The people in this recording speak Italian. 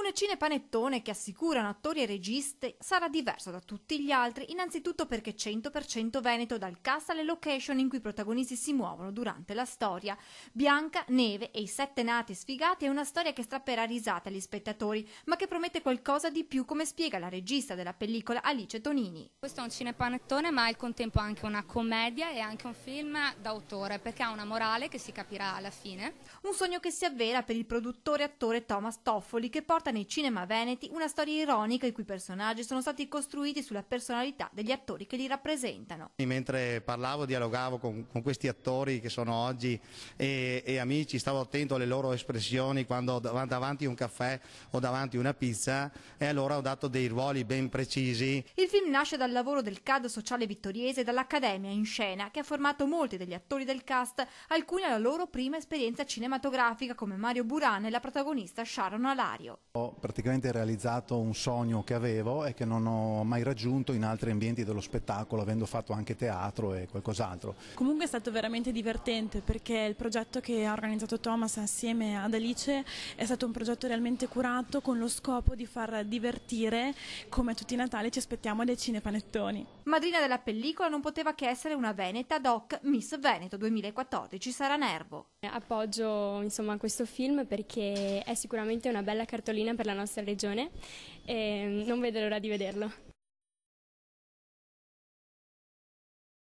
Un cinepanettone che, assicurano attori e registi, sarà diverso da tutti gli altri, innanzitutto perché 100% veneto, dal cast alle location in cui i protagonisti si muovono durante la storia. Bianca, Neve e i 7 nati sfigati è una storia che strapperà risate agli spettatori, ma che promette qualcosa di più, come spiega la regista della pellicola Alice Tonini. Questo è un cinepanettone, ma al contempo anche una commedia e anche un film d'autore, perché ha una morale che si capirà alla fine. Un sogno che si avvera per il produttore e attore Thomas Toffoli, che porta nei cinema veneti una storia ironica i cui personaggi sono stati costruiti sulla personalità degli attori che li rappresentano. Mentre parlavo, dialogavo con questi attori che sono oggi e amici, stavo attento alle loro espressioni quando davanti a un caffè o davanti a una pizza, e allora ho dato dei ruoli ben precisi. Il film nasce dal lavoro del CAD sociale vittoriese e dall'Accademia in Scena, che ha formato molti degli attori del cast, alcuni alla loro prima esperienza cinematografica, come Mario Burana e la protagonista Sharon Alario. Ho praticamente realizzato un sogno che avevo e che non ho mai raggiunto in altri ambienti dello spettacolo, avendo fatto anche teatro e qualcos'altro. Comunque è stato veramente divertente, perché il progetto che ha organizzato Thomas assieme ad Alice è stato un progetto realmente curato, con lo scopo di far divertire, come tutti i Natali ci aspettiamo dei cinepanettoni. Madrina della pellicola non poteva che essere una veneta doc Miss Veneto 2014, Sara Nervo. Appoggio questo film perché è sicuramente una bella cartolina per la nostra regione e non vedo l'ora di vederlo.